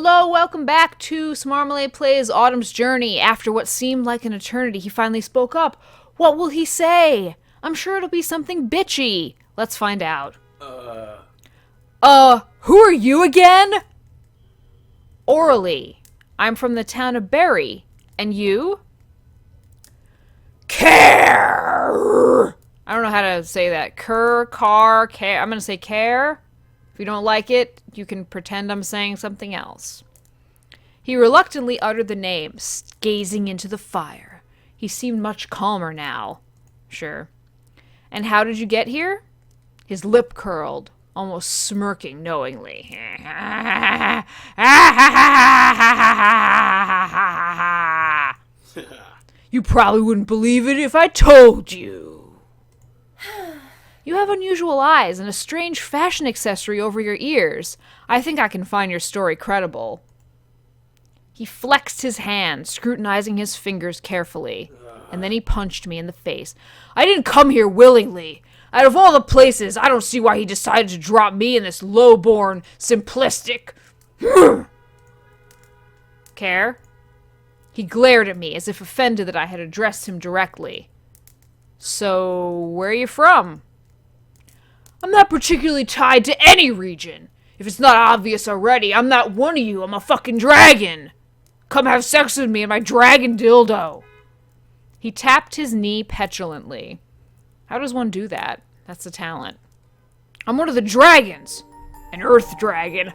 Hello, welcome back to Smarmalade Plays Autumn's Journey. After what seemed like an eternity, he finally spoke up. What will he say? I'm sure it'll be something bitchy. Let's find out. Who are you again? Orally. I'm from the town of Berry. And you? Care! I don't know how to say that. Care. I'm gonna say care. If you don't like it, you can pretend I'm saying something else. He reluctantly uttered the name, gazing into the fire. He seemed much calmer now. Sure. And how did you get here? His lip curled, almost smirking knowingly. You probably wouldn't believe it if I told you. You have unusual eyes and a strange fashion accessory over your ears. I think I can find your story credible. He flexed his hand, scrutinizing his fingers carefully, and then he punched me in the face. I didn't come here willingly. Out of all the places, I don't see why he decided to drop me in this low-born, simplistic... Care? He glared at me as if offended that I had addressed him directly. So, where are you from? I'm not particularly tied to any region. If it's not obvious already, I'm not one of you. I'm a fucking dragon. Come have sex with me in my dragon dildo. He tapped his knee petulantly. How does one do that? That's a talent. I'm one of the dragons. An earth dragon.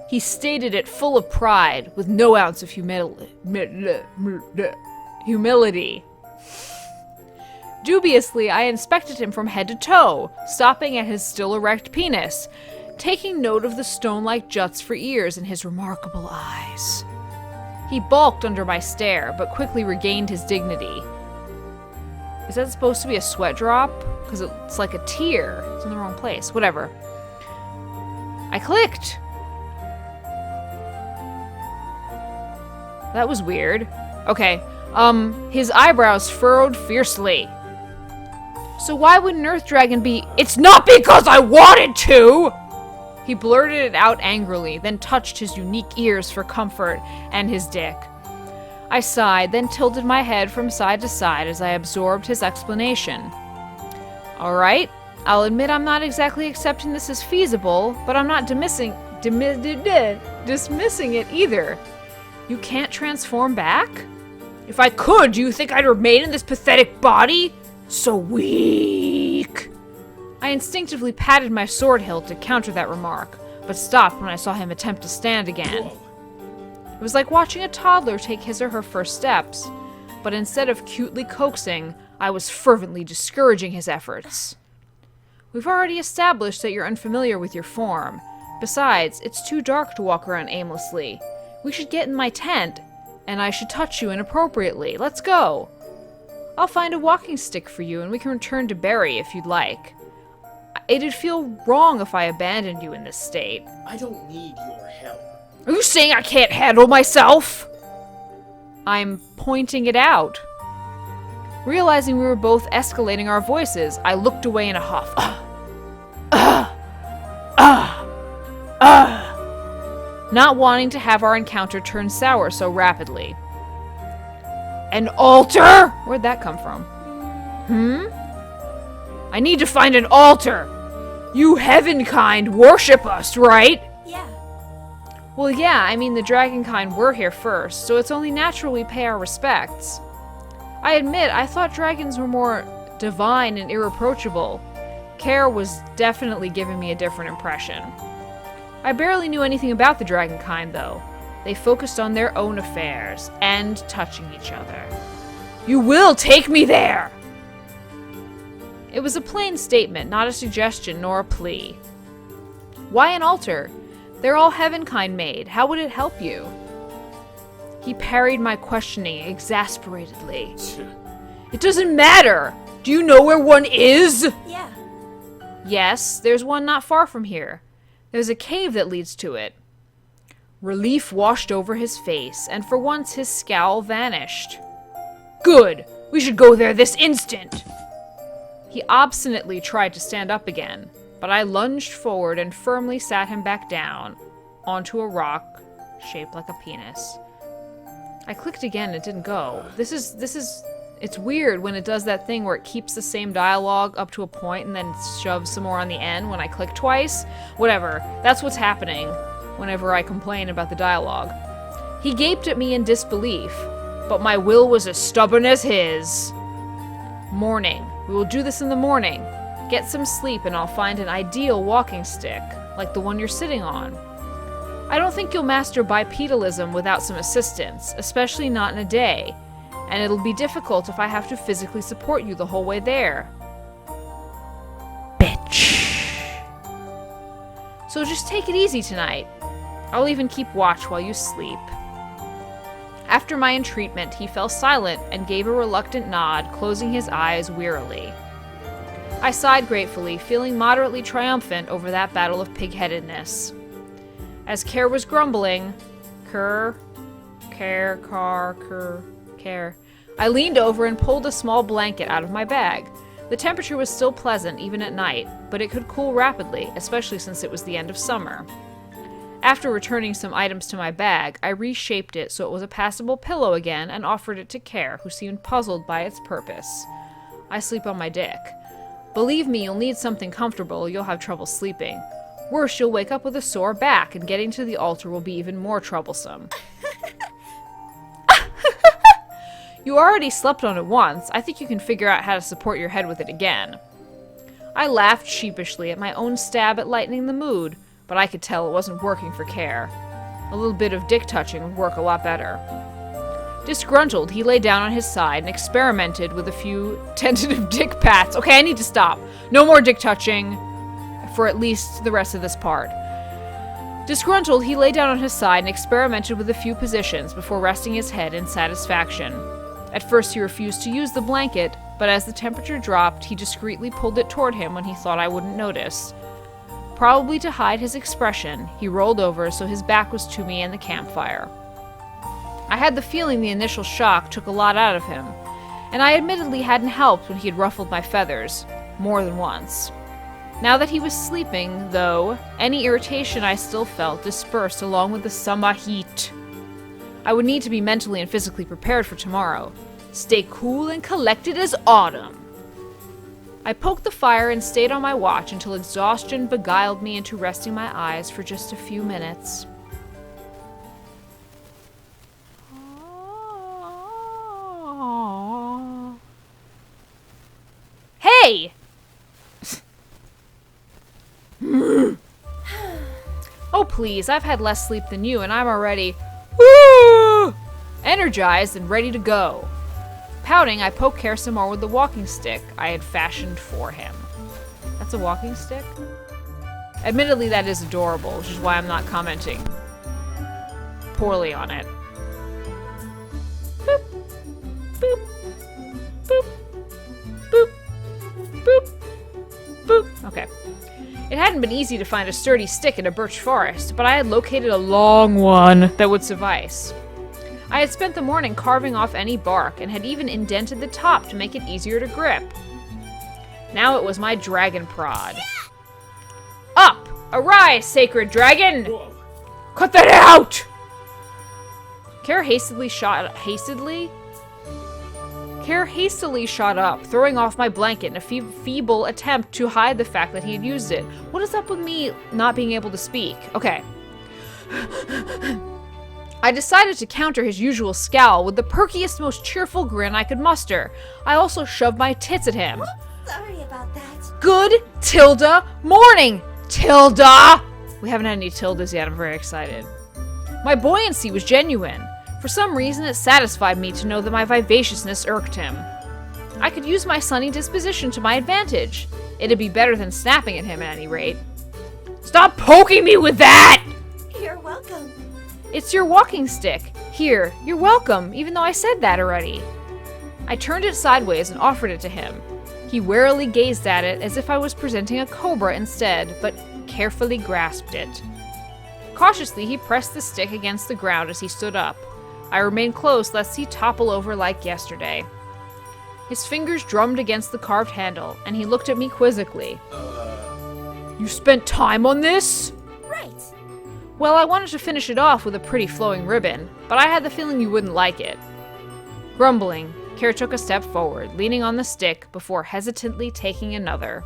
He stated it full of pride, with no ounce of humility. Dubiously, I inspected him from head to toe, stopping at his still erect penis, taking note of the stone-like juts for ears in his remarkable eyes. He balked under my stare, but quickly regained his dignity. Is that supposed to be a sweat drop? Because it's like a tear. It's in the wrong place. Whatever. I clicked! That was weird. Okay, his eyebrows furrowed fiercely. So why would an earth dragon be— It's not because I wanted to! He blurted it out angrily, then touched his unique ears for comfort and his dick. I sighed, then tilted my head from side to side as I absorbed his explanation. Alright, I'll admit I'm not exactly accepting this as feasible, but I'm not dismissing it either. You can't transform back? If I could, do you think I'd remain in this pathetic body? So weak. I instinctively patted my sword hilt to counter that remark, but stopped when I saw him attempt to stand again. It was like watching a toddler take his or her first steps, but instead of cutely coaxing, I was fervently discouraging his efforts. We've already established that you're unfamiliar with your form. Besides, it's too dark to walk around aimlessly. We should get in my tent, and I should touch you inappropriately. Let's go. I'll find a walking stick for you, and we can return to Berry if you'd like. It'd feel wrong if I abandoned you in this state. I don't need your help. Are you saying I can't handle myself? I'm pointing it out. Realizing we were both escalating our voices, I looked away in a huff. Not wanting to have our encounter turn sour so rapidly. An altar? Where'd that come from? I need to find an altar. You heavenkind worship us, right? Yeah. Well, yeah, I mean the dragonkind were here first, so it's only natural we pay our respects. I admit, I thought dragons were more divine and irreproachable. Care was definitely giving me a different impression. I barely knew anything about the dragonkind, though. They focused on their own affairs, and touching each other. You will take me there! It was a plain statement, not a suggestion nor a plea. Why an altar? They're all heavenkind made. How would it help you? He parried my questioning exasperatedly. It doesn't matter! Do you know where one is? Yeah. Yes, there's one not far from here. There's a cave that leads to it. Relief washed over his face, and for once his scowl vanished. Good! We should go there this instant! He obstinately tried to stand up again, but I lunged forward and firmly sat him back down onto a rock shaped like a penis. I clicked again, it didn't go. It's weird when it does that thing where it keeps the same dialogue up to a point and then shoves some more on the end when I click twice. Whatever, that's what's happening whenever I complain about the dialogue. He gaped at me in disbelief, but my will was as stubborn as his. Morning. We will do this in the morning. Get some sleep and I'll find an ideal walking stick, like the one you're sitting on. I don't think you'll master bipedalism without some assistance, especially not in a day. And it'll be difficult if I have to physically support you the whole way there. Bitch. So just take it easy tonight. I'll even keep watch while you sleep. After my entreatment, he fell silent and gave a reluctant nod, closing his eyes wearily. I sighed gratefully, feeling moderately triumphant over that battle of pig-headedness. As Care was grumbling, I leaned over and pulled a small blanket out of my bag. The temperature was still pleasant, even at night, but it could cool rapidly, especially since it was the end of summer. After returning some items to my bag, I reshaped it so it was a passable pillow again and offered it to Care, who seemed puzzled by its purpose. I sleep on my dick. Believe me, you'll need something comfortable or you'll have trouble sleeping. Worse, you'll wake up with a sore back, and getting to the altar will be even more troublesome. You already slept on it once. I think you can figure out how to support your head with it again. I laughed sheepishly at my own stab at lightening the mood, but I could tell it wasn't working for Care. A little bit of dick touching would work a lot better. Disgruntled, he lay down on his side and experimented with a few tentative dick pats. Okay, I need to stop. No more dick touching for at least the rest of this part. Disgruntled, he lay down on his side and experimented with a few positions before resting his head in satisfaction. At first he refused to use the blanket, but as the temperature dropped, he discreetly pulled it toward him when he thought I wouldn't notice. Probably to hide his expression, he rolled over so his back was to me and the campfire. I had the feeling the initial shock took a lot out of him, and I admittedly hadn't helped when he had ruffled my feathers, more than once. Now that he was sleeping, though, any irritation I still felt dispersed along with the summer heat. I would need to be mentally and physically prepared for tomorrow. Stay cool and collected as autumn. I poked the fire and stayed on my watch until exhaustion beguiled me into resting my eyes for just a few minutes. Hey! Oh please, I've had less sleep than you and I'm already energized and ready to go. Pouting, I poked Care some more with the walking stick I had fashioned for him. That's a walking stick? Admittedly, that is adorable, which is why I'm not commenting poorly on it. Boop. Boop. Boop. Boop. Boop. Boop. Okay. It hadn't been easy to find a sturdy stick in a birch forest, but I had located a long one that would suffice. I had spent the morning carving off any bark and had even indented the top to make it easier to grip. Now it was my dragon prod. Up! Arise, sacred dragon! Whoa. Cut that out! Care hastily shot up, throwing off my blanket in a feeble attempt to hide the fact that he had used it. What is up with me not being able to speak? Okay. I decided to counter his usual scowl with the perkiest, most cheerful grin I could muster. I also shoved my tits at him. Sorry about that. Good Tilda morning, Tilda! We haven't had any Tildas yet, I'm very excited. My buoyancy was genuine. For some reason, it satisfied me to know that my vivaciousness irked him. I could use my sunny disposition to my advantage. It'd be better than snapping at him at any rate. Stop poking me with that! You're welcome. It's your walking stick. Here, you're welcome, even though I said that already. I turned it sideways and offered it to him. He warily gazed at it as if I was presenting a cobra instead, but carefully grasped it. Cautiously, he pressed the stick against the ground as he stood up. I remained close lest he topple over like yesterday. His fingers drummed against the carved handle, and he looked at me quizzically. You spent time on this? Right. Well, I wanted to finish it off with a pretty flowing ribbon, but I had the feeling you wouldn't like it. Grumbling, Kara took a step forward, leaning on the stick before hesitantly taking another.